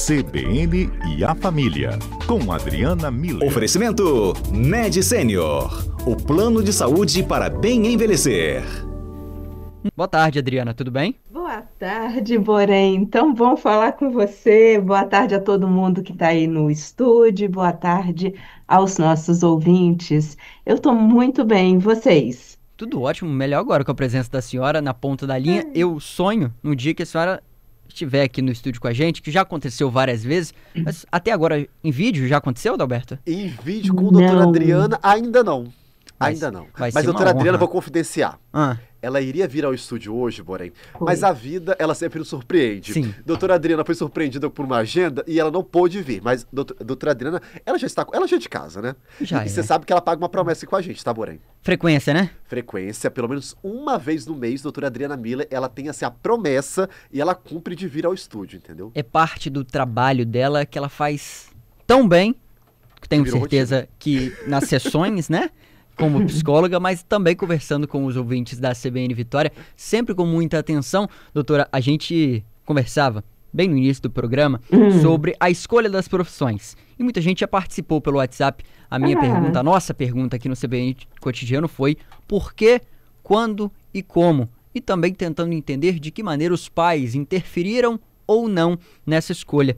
CBN e a Família, com Adriana Miller. Oferecimento Med Senior, o plano de saúde para bem envelhecer. Boa tarde, Adriana, tudo bem? Boa tarde, Borém. Tão bom falar com você. Boa tarde a todo mundo que está aí no estúdio. Boa tarde aos nossos ouvintes. Eu estou muito bem, e vocês? Tudo ótimo, melhor agora com a presença da senhora na ponta da linha. Eu sonho no dia que a senhora estiver aqui no estúdio com a gente, que já aconteceu várias vezes, mas até agora em vídeo já aconteceu, Adalberto? Em vídeo com a doutora Adriana, ainda não. Mas Ainda não. vai Mas ser doutora uma Adriana, honra. vou confidenciar. Ela iria vir ao estúdio hoje, porém. Mas a vida, ela sempre nos surpreende. Sim. Doutora Adriana foi surpreendida por uma agenda e ela não pôde vir. Mas doutora Adriana, ela já é de casa, né? Já e é. você sabe que ela paga uma promessa com a gente, tá, porém? Frequência, né? Frequência, pelo menos uma vez no mês, doutora Adriana Miller, ela tem assim a promessa e ela cumpre de vir ao estúdio, entendeu? É parte do trabalho dela que ela faz tão bem, que tenho Virou certeza que nas sessões, né? Como psicóloga, mas também conversando com os ouvintes da CBN Vitória, sempre com muita atenção. Doutora, a gente conversava bem no início do programa sobre a escolha das profissões. E muita gente já participou pelo WhatsApp. A minha pergunta, a nossa pergunta aqui no CBN Cotidiano foi por que, quando e como? E também tentando entender de que maneira os pais interferiram ou não nessa escolha.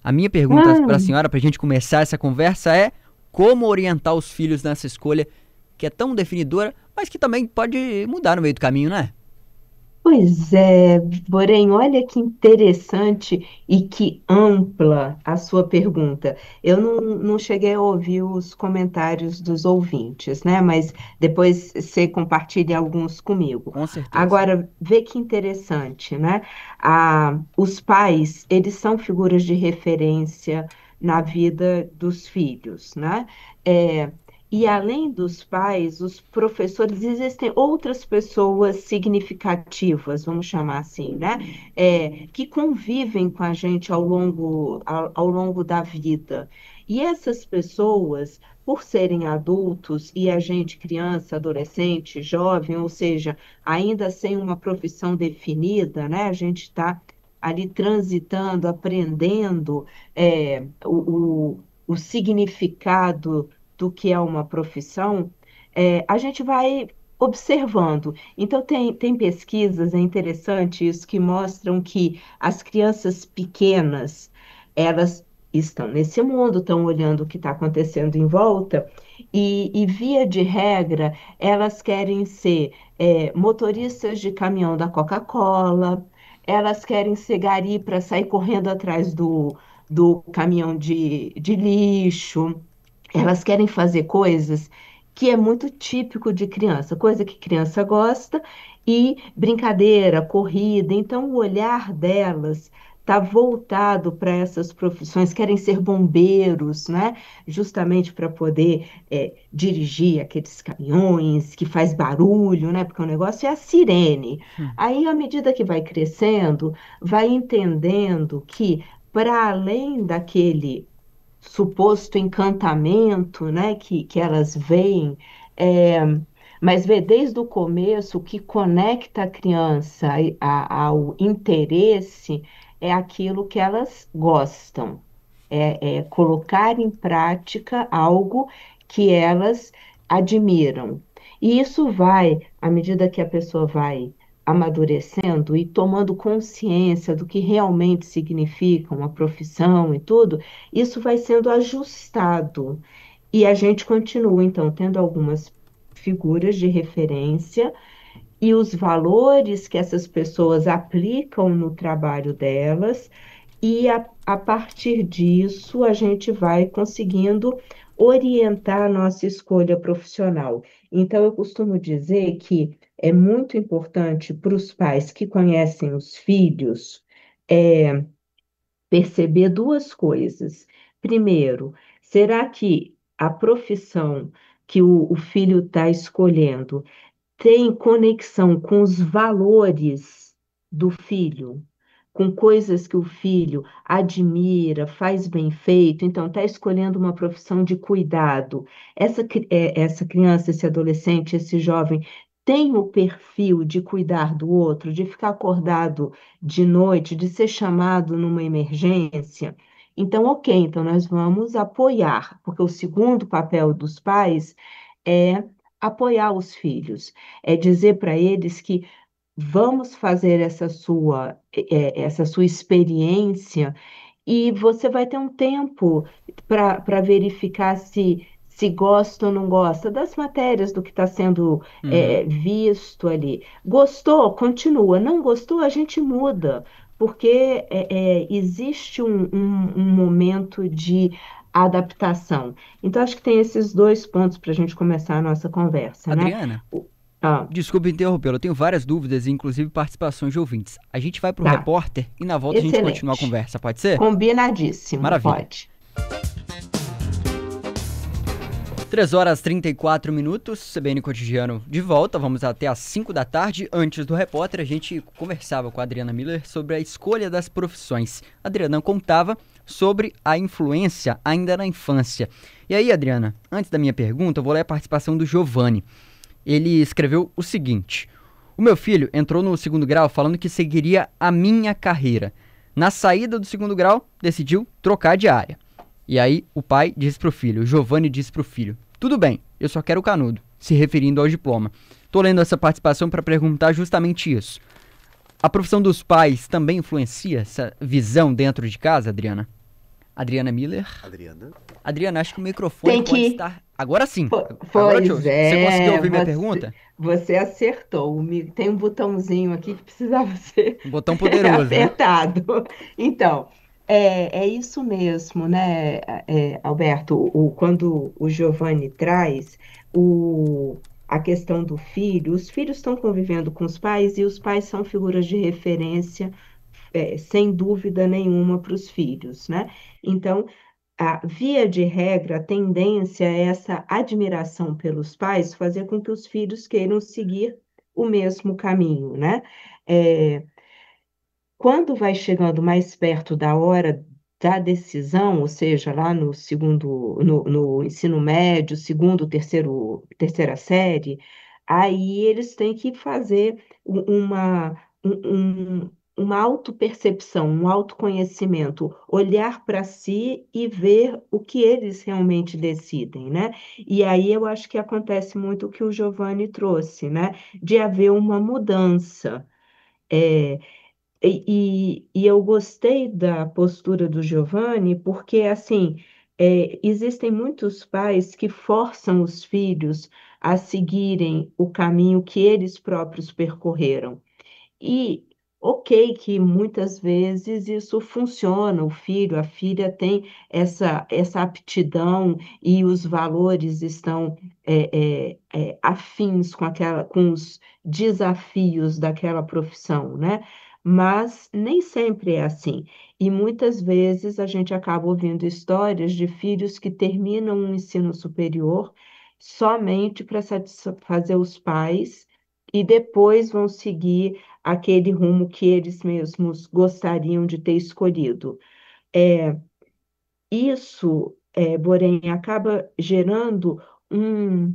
A minha pergunta para a senhora, para a gente começar essa conversa é como orientar os filhos nessa escolha que é tão definidora, mas que também pode mudar no meio do caminho, né? Pois é, porém, olha que interessante e que ampla a sua pergunta. Eu não cheguei a ouvir os comentários dos ouvintes, né? Mas depois você compartilha alguns comigo. Com certeza. Agora, vê que interessante, né? Os pais, eles são figuras de referência na vida dos filhos, né? E além dos pais, os professores, existem outras pessoas significativas, vamos chamar assim, né? Que convivem com a gente ao longo da vida. E essas pessoas, por serem adultos e a gente criança, adolescente, jovem, ou seja, ainda sem uma profissão definida, né? A gente está ali transitando, aprendendo o significado do que é uma profissão, a gente vai observando. Então, tem pesquisas, é interessante isso, que mostram que as crianças pequenas, elas estão nesse mundo, estão olhando o que está acontecendo em volta, e via de regra, elas querem ser motoristas de caminhão da Coca-Cola, elas querem ser gari para sair correndo atrás do caminhão de lixo. Elas querem fazer coisas que é muito típico de criança, coisa que criança gosta, e brincadeira, corrida. Então, o olhar delas está voltado para essas profissões, querem ser bombeiros, né? Justamente para poder dirigir aqueles caminhões que faz barulho, né? Porque o negócio é a sirene. Aí, à medida que vai crescendo, vai entendendo que, para além daquele suposto encantamento, né, que elas veem, é, mas vê desde o começo o que conecta a criança ao interesse é aquilo que elas gostam, é colocar em prática algo que elas admiram. E isso vai, à medida que a pessoa vai amadurecendo e tomando consciência do que realmente significa uma profissão e tudo, isso vai sendo ajustado. E a gente continua, então, tendo algumas figuras de referência e os valores que essas pessoas aplicam no trabalho delas, e a partir disso a gente vai conseguindo orientar a nossa escolha profissional. Então, eu costumo dizer que é muito importante para os pais que conhecem os filhos perceber duas coisas. Primeiro, será que a profissão que o filho está escolhendo tem conexão com os valores do filho, com coisas que o filho admira, faz bem feito? Então, está escolhendo uma profissão de cuidado. Essa criança, esse adolescente, esse jovem tem o perfil de cuidar do outro, de ficar acordado de noite, de ser chamado numa emergência, então, ok, então nós vamos apoiar, porque o segundo papel dos pais é apoiar os filhos, é dizer para eles que vamos fazer essa sua experiência e você vai ter um tempo para verificar se gosta ou não gosta das matérias, do que está sendo Uhum. visto ali. Gostou? Continua. Não gostou? A gente muda, porque existe um momento de adaptação. Então, acho que tem esses dois pontos para a gente começar a nossa conversa, né? Adriana, Ah, desculpe interrompê-lo, eu tenho várias dúvidas, inclusive participações de ouvintes. A gente vai pro tá. repórter e na volta a gente continua a Excelente. conversa, pode ser? Combinadíssimo. Maravilha. Pode. 3h34, CBN Cotidiano de volta, vamos até às 5 da tarde. Antes do repórter, a gente conversava com a Adriana Miller sobre a escolha das profissões. A Adriana contava sobre a influência ainda na infância. E aí, Adriana, antes da minha pergunta, eu vou ler a participação do Giovanni. Ele escreveu o seguinte: o meu filho entrou no segundo grau falando que seguiria a minha carreira. Na saída do segundo grau, decidiu trocar de área. E aí o pai disse pro filho, o Giovanni disse pro filho: tudo bem, eu só quero o canudo, se referindo ao diploma. Tô lendo essa participação para perguntar justamente isso. A profissão dos pais também influencia essa visão dentro de casa, Adriana? Adriana Miller? Adriana? Adriana, acho que o microfone Tem pode que. estar... Agora sim. Agora eu te Pois ouço. Você conseguiu é, ouvir minha pergunta? você acertou. Tem um botãozinho aqui que precisava ser Um botão poderoso, né? apertado. Então, é isso mesmo, né, Alberto? Quando o Giovanni traz a questão do filho, os filhos estão convivendo com os pais e os pais são figuras de referência, sem dúvida nenhuma, para os filhos, né? Então, via de regra, a tendência é essa admiração pelos pais fazer com que os filhos queiram seguir o mesmo caminho, né? É, quando vai chegando mais perto da hora da decisão, ou seja, lá no segundo, no ensino médio, segundo, terceira série, aí eles têm que fazer uma autopercepção, um autoconhecimento, olhar para si e ver o que eles realmente decidem, né? E aí eu acho que acontece muito o que o Giovanni trouxe, né? De haver uma mudança. É, e eu gostei da postura do Giovanni, porque, assim, existem muitos pais que forçam os filhos a seguirem o caminho que eles próprios percorreram. E, ok, que muitas vezes isso funciona, o filho, a filha tem essa aptidão e os valores estão afins com os desafios daquela profissão, né? Mas nem sempre é assim. E muitas vezes a gente acaba ouvindo histórias de filhos que terminam o ensino superior somente para satisfazer os pais e depois vão seguir aquele rumo que eles mesmos gostariam de ter escolhido. É, porém, acaba gerando um,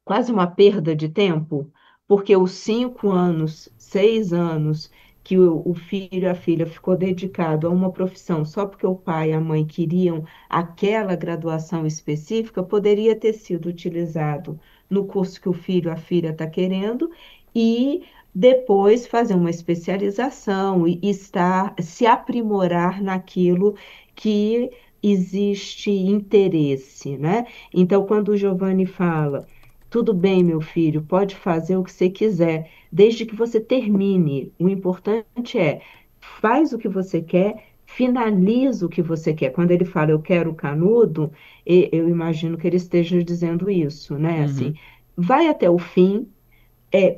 quase uma perda de tempo, porque os 5 anos, 6 anos que o filho e a filha ficou dedicado a uma profissão só porque o pai e a mãe queriam aquela graduação específica, poderia ter sido utilizado no curso que o filho e a filha está querendo e depois fazer uma especialização e se aprimorar naquilo que existe interesse, né? Então, quando o Giovanni fala tudo bem, meu filho, pode fazer o que você quiser, desde que você termine. O importante é, faz o que você quer, finaliza o que você quer. Quando ele fala eu quero o canudo, eu imagino que ele esteja dizendo isso, né? Assim, Uhum. vai até o fim,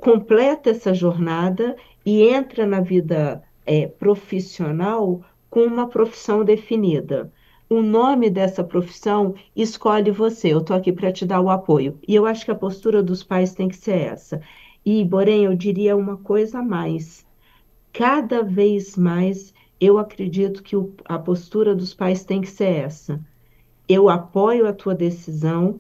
completa essa jornada e entra na vida profissional com uma profissão definida. O nome dessa profissão escolhe você. Eu estou aqui para te dar o apoio. E eu acho que a postura dos pais tem que ser essa. E, porém, eu diria uma coisa a mais. Cada vez mais eu acredito que a postura dos pais tem que ser essa. Eu apoio a tua decisão,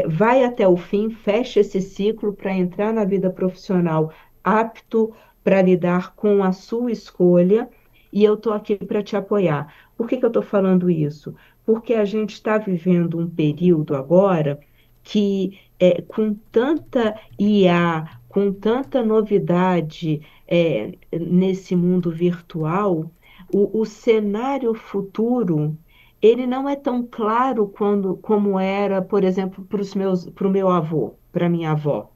vai até o fim, fecha esse ciclo para entrar na vida profissional apto para lidar com a sua escolha, e eu estou aqui para te apoiar. Por que que eu estou falando isso? Porque a gente está vivendo um período agora que, com tanta IA, com tanta novidade, nesse mundo virtual, o cenário futuro ele não é tão claro como era, por exemplo, para o meu avô, para minha avó.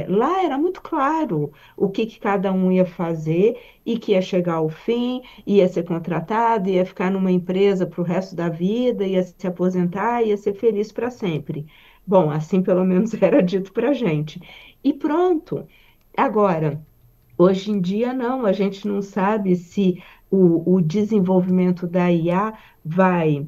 Lá era muito claro o que cada um ia fazer e que ia chegar ao fim, ia ser contratado, ia ficar numa empresa para o resto da vida, ia se aposentar, ia ser feliz para sempre. Bom, assim pelo menos era dito para a gente. E pronto. Agora, hoje em dia, não, a gente não sabe se o desenvolvimento da IA vai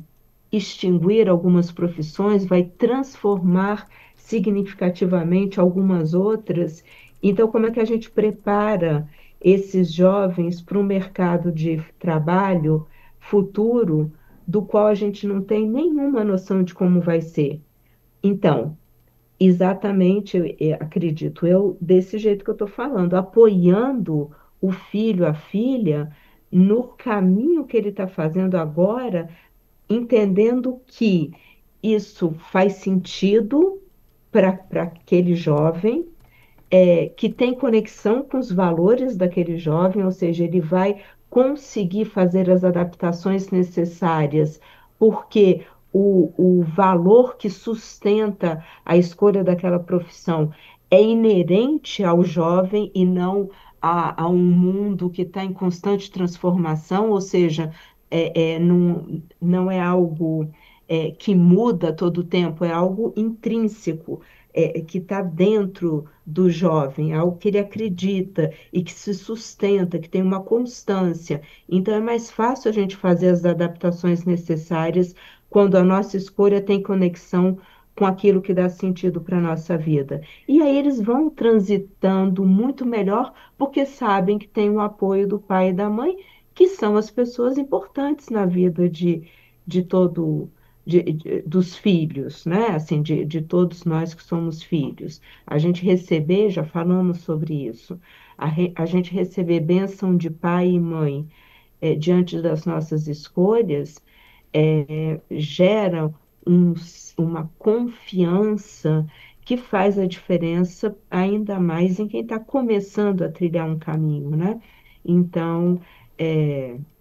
extinguir algumas profissões, vai transformar significativamente algumas outras. Então, como é que a gente prepara esses jovens para um mercado de trabalho futuro, do qual a gente não tem nenhuma noção de como vai ser? Então, exatamente, acredito eu, desse jeito que eu estou falando, apoiando o filho, a filha, no caminho que ele está fazendo agora, entendendo que isso faz sentido para aquele jovem, que tem conexão com os valores daquele jovem, ou seja, ele vai conseguir fazer as adaptações necessárias, porque o valor que sustenta a escolha daquela profissão é inerente ao jovem e não a um mundo que está em constante transformação, ou seja, não é algo que muda todo o tempo, é algo intrínseco, que está dentro do jovem, é algo que ele acredita e que se sustenta, que tem uma constância. Então, é mais fácil a gente fazer as adaptações necessárias quando a nossa escolha tem conexão com aquilo que dá sentido para a nossa vida. E aí eles vão transitando muito melhor, porque sabem que tem o apoio do pai e da mãe, que são as pessoas importantes na vida de todo dos filhos, né? Assim, de todos nós que somos filhos. A gente receber, já falamos sobre isso, a gente receber bênção de pai e mãe diante das nossas escolhas, gera uma confiança que faz a diferença ainda mais em quem está começando a trilhar um caminho, né? Então,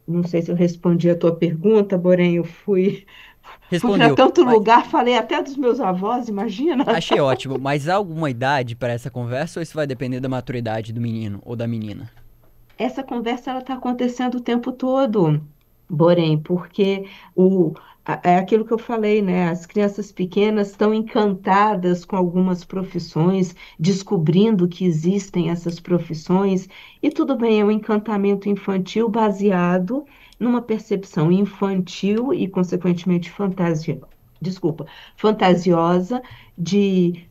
não sei se eu respondi a tua pergunta, porém eu fui para Respondeu. tanto Mas lugar, falei até dos meus avós, imagina? achei ótimo. Mas há alguma idade para essa conversa ou isso vai depender da maturidade do menino ou da menina? Essa conversa ela está acontecendo o tempo todo, porém, porque é aquilo que eu falei, né? As crianças pequenas estão encantadas com algumas profissões, descobrindo que existem essas profissões, e tudo bem, é um encantamento infantil baseado numa percepção infantil e, consequentemente, fantasiosa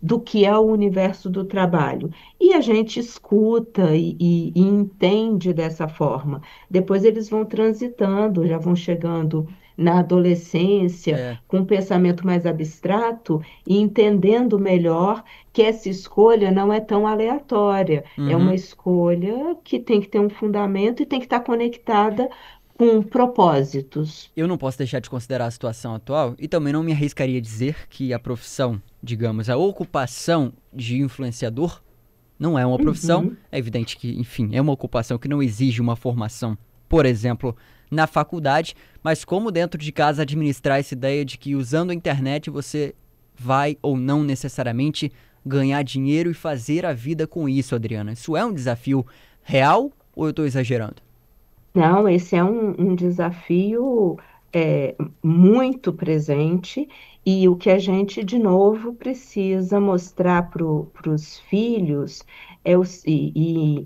do que é o universo do trabalho. E a gente escuta e entende dessa forma. Depois eles vão transitando, já vão chegando na adolescência, É. com um pensamento mais abstrato e entendendo melhor que essa escolha não é tão aleatória. É uma Uhum. escolha que tem que ter um fundamento e tem que estar conectada com propósitos. Eu não posso deixar de considerar a situação atual e também não me arriscaria a dizer que a profissão, digamos, a ocupação de influenciador não é uma profissão. Uhum. É evidente que, enfim, é uma ocupação que não exige uma formação, por exemplo, na faculdade, mas como dentro de casa administrar essa ideia de que usando a internet você vai ou não necessariamente ganhar dinheiro e fazer a vida com isso, Adriana? Isso é um desafio real ou eu estou exagerando? Não, esse é um desafio muito presente e o que a gente, de novo, precisa mostrar para os filhos e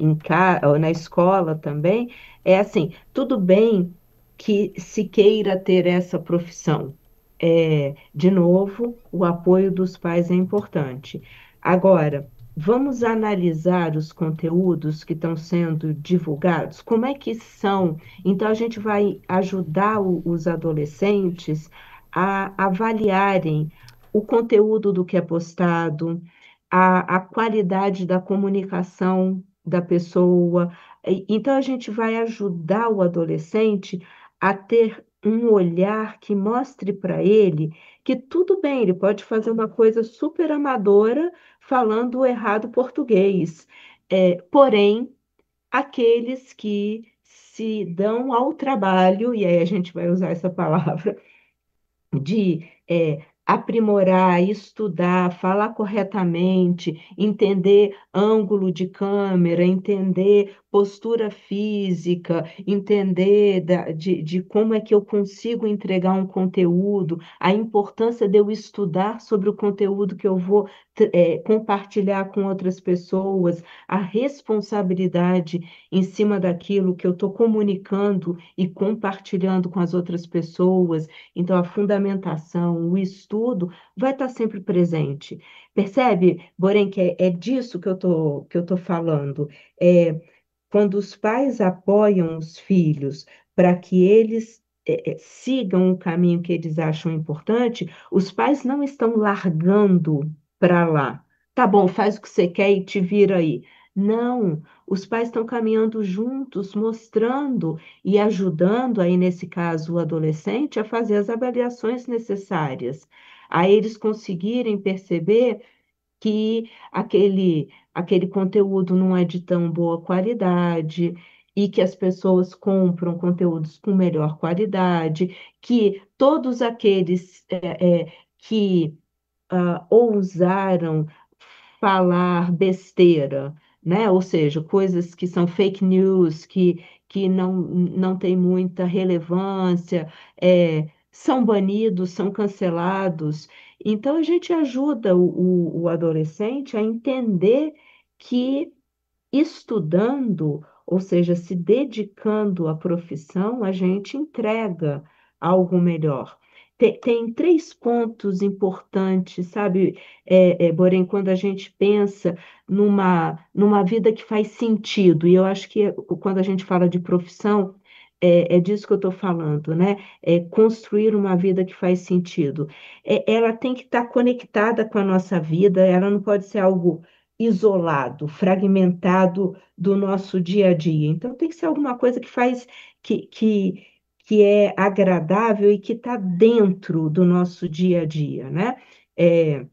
na escola também, é assim, tudo bem que se queira ter essa profissão. De novo, o apoio dos pais é importante. Agora, vamos analisar os conteúdos que estão sendo divulgados, como é que são? Então, a gente vai ajudar os adolescentes a avaliarem o conteúdo do que é postado, a qualidade da comunicação da pessoa. Então, a gente vai ajudar o adolescente a ter um olhar que mostre para ele que tudo bem, ele pode fazer uma coisa super amadora falando o errado português. Porém, aqueles que se dão ao trabalho, e aí a gente vai usar essa palavra, de aprimorar, estudar, falar corretamente, entender ângulo de câmera, entender postura física, entender de como é que eu consigo entregar um conteúdo, a importância de eu estudar sobre o conteúdo que eu vou compartilhar com outras pessoas, a responsabilidade em cima daquilo que eu estou comunicando e compartilhando com as outras pessoas. Então, a fundamentação, o estudo vai estar sempre presente. Percebe, Borém, que é disso que eu tô falando. É, quando os pais apoiam os filhos para que eles sigam o caminho que eles acham importante, os pais não estão largando para lá. Tá bom, faz o que você quer e te vira aí. Não, os pais estão caminhando juntos, mostrando e ajudando, aí nesse caso, o adolescente a fazer as avaliações necessárias, a eles conseguirem perceber que aquele conteúdo não é de tão boa qualidade e que as pessoas compram conteúdos com melhor qualidade, que todos aqueles que ousaram falar besteira, né? Ou seja, coisas que são fake news, que não tem muita relevância, são banidos, são cancelados. Então, a gente ajuda o adolescente a entender que estudando, ou seja, se dedicando à profissão, a gente entrega algo melhor. Tem três pontos importantes, sabe, Borém, quando a gente pensa numa vida que faz sentido, e eu acho que quando a gente fala de profissão, é disso que eu estou falando, né? É construir uma vida que faz sentido. Ela tem que estar conectada com a nossa vida, ela não pode ser algo isolado, fragmentado do nosso dia a dia. Então, tem que ser alguma coisa que faz, que é agradável e que está dentro do nosso dia a dia, né? É,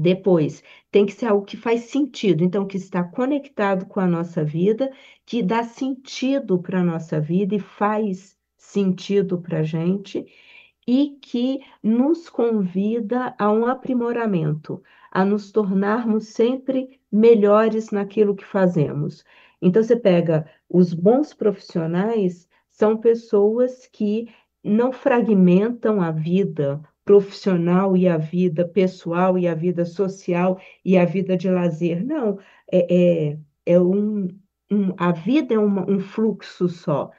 Depois, tem que ser algo que faz sentido, então, que está conectado com a nossa vida, que dá sentido para a nossa vida e faz sentido para a gente e que nos convida a um aprimoramento, a nos tornarmos sempre melhores naquilo que fazemos. Então, você pega os bons profissionais, são pessoas que não fragmentam a vida profissional e a vida pessoal e a vida social e a vida de lazer. Não, a vida é um fluxo só.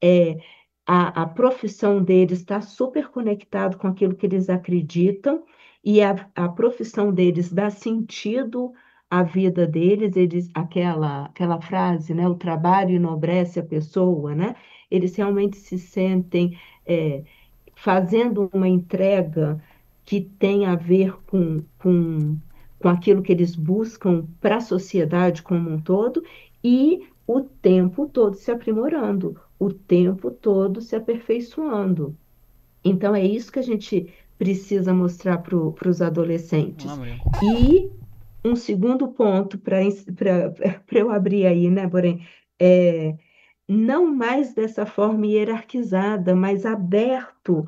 É, a profissão deles está super conectado com aquilo que eles acreditam e a profissão deles dá sentido à vida deles, aquela frase, né? O trabalho enobrece a pessoa, né? Eles realmente se sentem fazendo uma entrega que tem a ver com aquilo que eles buscam para a sociedade como um todo e o tempo todo se aprimorando, o tempo todo se aperfeiçoando. Então, é isso que a gente precisa mostrar para os Vamos lá, adolescentes. Murilo. E um segundo ponto para eu abrir aí, né, Borém, é não mais dessa forma hierarquizada, mas aberto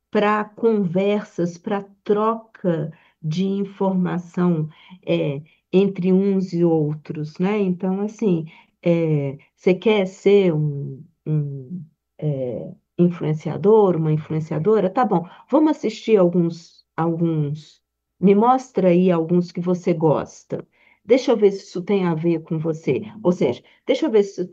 para conversas, para troca de informação entre uns e outros, né? Então, assim, você quer ser um influenciador, uma influenciadora? Tá bom, vamos assistir alguns. Me mostra aí alguns que você gosta. Deixa eu ver se isso tem a ver com você. Ou seja, deixa eu ver se isso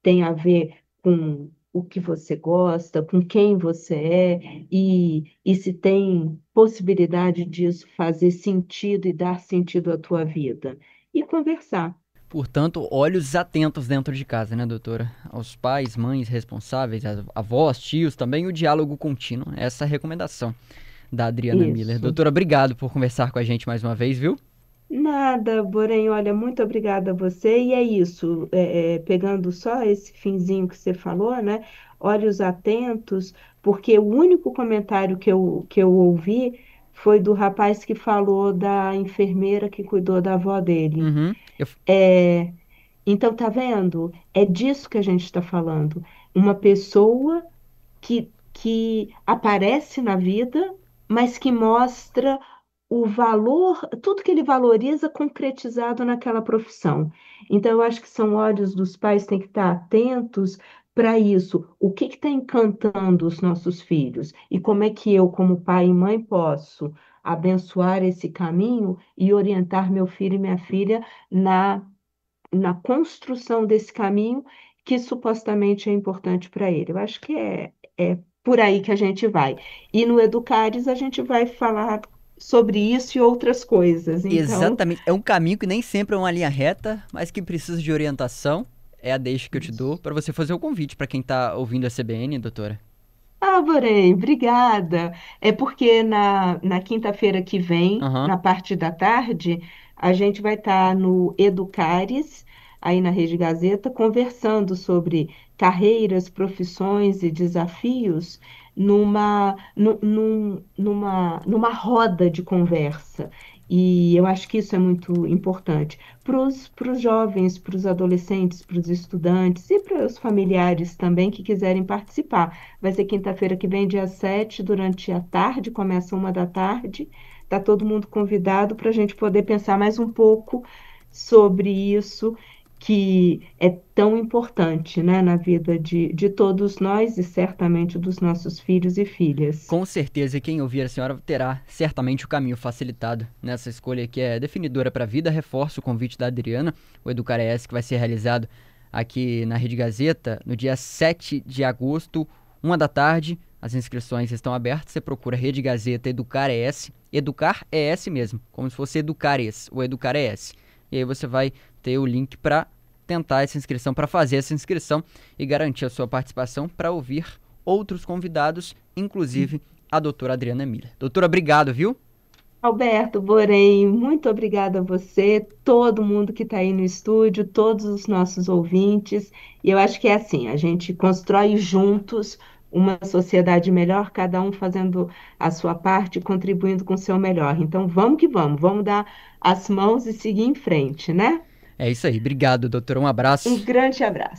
tem a ver com o que você gosta, com quem você é, e se tem possibilidade disso fazer sentido e dar sentido à tua vida. E conversar. Portanto, olhos atentos dentro de casa, né, doutora? Aos pais, mães responsáveis, avós, tios, também o diálogo contínuo, essa é a recomendação. da Adriana Miller. Isso. Doutora, obrigado por conversar com a gente mais uma vez, viu? Nada, porém, olha, muito obrigada a você. E é isso, pegando só esse finzinho que você falou, né? Olhos atentos, porque o único comentário que eu ouvi foi do rapaz que falou da enfermeira que cuidou da avó dele. Uhum. É, então, tá vendo? É disso que a gente está falando. Uma pessoa que aparece na vida, mas que mostra o valor, tudo que ele valoriza concretizado naquela profissão. Então, eu acho que são olhos dos pais têm que estar atentos para isso. O que está encantando os nossos filhos? E como é que eu, como pai e mãe, posso abençoar esse caminho e orientar meu filho e minha filha na construção desse caminho que supostamente é importante para ele. Eu acho que é por aí que a gente vai. E no Educares a gente vai falar sobre isso e outras coisas. Então, Exatamente. É um caminho que nem sempre é uma linha reta, mas que precisa de orientação. É a deixa que eu te dou para você fazer o convite para quem tá ouvindo a CBN, doutora. Borém, obrigada. É porque na quinta-feira que vem, Aham. na parte da tarde, a gente vai estar no Educares, aí na Rede Gazeta, conversando sobre carreiras, profissões e desafios numa roda de conversa. E eu acho que isso é muito importante para os jovens, para os adolescentes, para os estudantes e para os familiares também que quiserem participar. Vai ser quinta-feira que vem, dia 7 durante a tarde, começa 1 da tarde. Está todo mundo convidado para a gente poder pensar mais um pouco sobre isso, que é tão importante, né, na vida de todos nós e certamente dos nossos filhos e filhas. Com certeza, e quem ouvir a senhora terá certamente o caminho facilitado nessa escolha que é definidora para a vida. Reforço o convite da Adriana, o Educar ES, que vai ser realizado aqui na Rede Gazeta no dia 7 de agosto, 1 da tarde. As inscrições estão abertas, você procura Rede Gazeta Educar ES, Educar ES mesmo, como se fosse Educar ES, o Educar ES. E aí você vai ter o link para tentar essa inscrição, para fazer essa inscrição e garantir a sua participação para ouvir outros convidados, inclusive a doutora Adriana Miller. Doutora, obrigado, viu? Alberto Borém, muito obrigada a você, todo mundo que está aí no estúdio, todos os nossos ouvintes. E eu acho que é assim, a gente constrói juntos uma sociedade melhor, cada um fazendo a sua parte, contribuindo com o seu melhor. Então vamos que vamos dar as mãos e seguir em frente, né? É isso aí, obrigado, doutora, um Um abraço. grande abraço.